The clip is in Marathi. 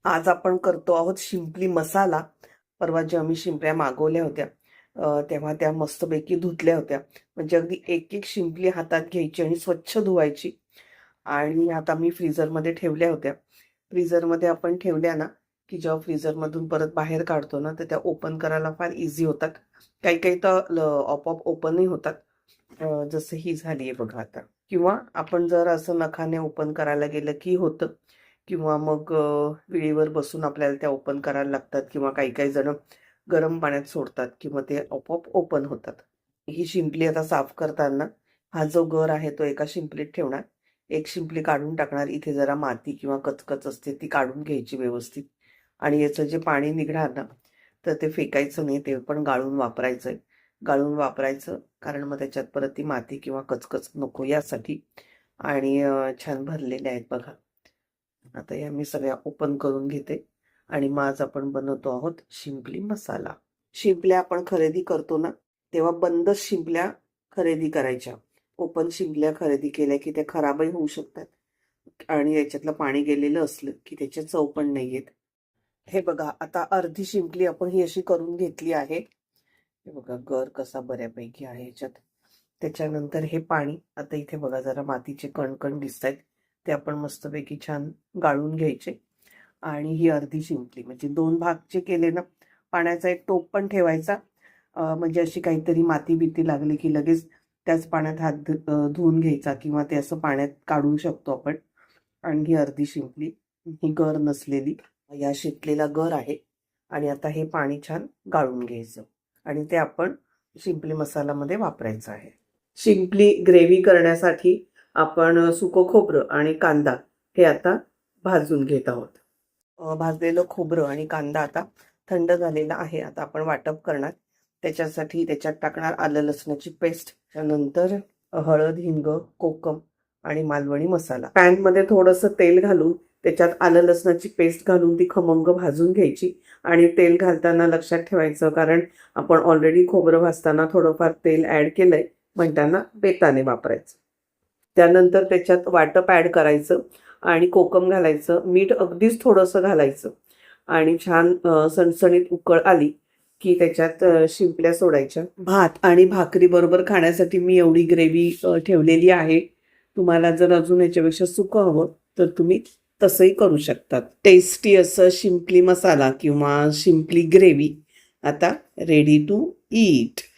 आज आपण करतो आहोत शिंपली मसाला. परवा जेव्हा आम्ही शिंपल्या मागवल्या होत्या तेव्हा त्या मस्तपैकी धुतल्या होत्या. म्हणजे अगदी एक एक शिंपली हातात घ्यायची आणि स्वच्छ धुवायची. आणि आता मी फ्रीझरमध्ये ठेवल्या होत्या. फ्रीझरमध्ये आपण ठेवल्या ना की जेव्हा फ्रीझरमधून परत बाहेर काढतो ना तर त्या ओपन करायला फार इझी होतात. काही काही तर आपोआप ओपनही होतात. जसं ही झाली आहे बघा आता. किंवा आपण जर असं नखाने ओपन करायला गेलं की होतं. किंवा मग वेळेवर बसून आपल्याला त्या ओपन करायला लागतात किंवा काही काही जण गरम पाण्यात सोडतात किंवा ते आपोआप ओपन होतात. ही शिंपली आता साफ करताना हा जो गर आहे तो एका शिंपलीत ठेवणार. एक शिंपली काढून टाकणार. इथे जरा माती किंवा कचकच असते ती काढून घ्यायची व्यवस्थित. आणि याचं जे पाणी निघणार ना तर ते फेकायचं नाही, ते पण गाळून वापरायचं. गाळून वापरायचं कारण मग त्याच्यात परत ती माती किंवा कचकच नको यासाठी. आणि छान भरलेले आहेत बघा. आता या मी सगळ्या ओपन करून घेते आणि मग आज आपण बनवतो आहोत शिंपली मसाला. शिंपल्या आपण खरेदी करतो ना तेव्हा बंद शिंपल्या खरेदी करायच्या. ओपन शिंपल्या खरेदी केल्या की त्या खराबही होऊ शकतात आणि याच्यातलं पाणी गेलेलं असलं की त्याच्या चव पण नाही येत. हे बघा आता अर्धी शिंपली आपण ही अशी करून घेतली आहे. हे बघा गर कसा बऱ्यापैकी आहे याच्यात. त्याच्यानंतर हे पाणी आता इथे बघा जरा मातीचे कणकण दिसत आहेत. ते आपण मस्तपैकी छान गाळून घ्यायचे. आणि ही अर्धी शिंपली म्हणजे 2 भाग जे केले ना, पाण्याचा एक टोप पण ठेवायचा. म्हणजे अशी काहीतरी माती बिती लागली की लगेच त्याच पाण्यात हात धुवून घ्यायचा किंवा ते असं पाण्यात काढू शकतो आपण. आणि ही अर्धी शिंपली ही गर नसलेली या शिंपलेला गर आहे. आणि आता हे पाणी छान गाळून घ्यायचं आणि ते आपण शिंपली मसाल्यामध्ये वापरायचं आहे. शिंपली ग्रेव्ही करण्यासाठी आपण सुकं खोबरं आणि कांदा हे आता भाजून घेत आहोत. भाजलेलं खोबरं आणि कांदा आता थंड झालेला आहे. आता आपण वाटप करणार. त्याच्यासाठी त्याच्यात टाकणार आलं लसणाची पेस्ट, त्यानंतर हळद, हिंग, कोकम आणि मालवणी मसाला. पॅनमध्ये थोडंसं तेल घालून त्याच्यात आलं लसणाची पेस्ट घालून ती खमंग भाजून घ्यायची. आणि तेल घालताना लक्षात ठेवायचं कारण आपण ऑलरेडी खोबरं भाजताना थोडंफार तेल ॲड केलंय म्हणताना बेताने वापरायचं. त्यानंतर त्याच्यात वाटप ॲड करायचं आणि कोकम घालायचं. मीठ अगदीच थोडंसं घालायचं आणि छान सणसणीत उकळ आली की त्याच्यात शिंपल्या सोडायच्या. भात आणि भाकरी बरोबर खाण्यासाठी मी एवढी ग्रेव्ही ठेवलेली आहे. तुम्हाला जर अजून याच्यापेक्षा सुकं हवं तर तुम्ही तसंही करू शकतात. टेस्टी असं शिंपली मसाला किंवा शिंपली ग्रेव्ही आता रेडी टू ईट.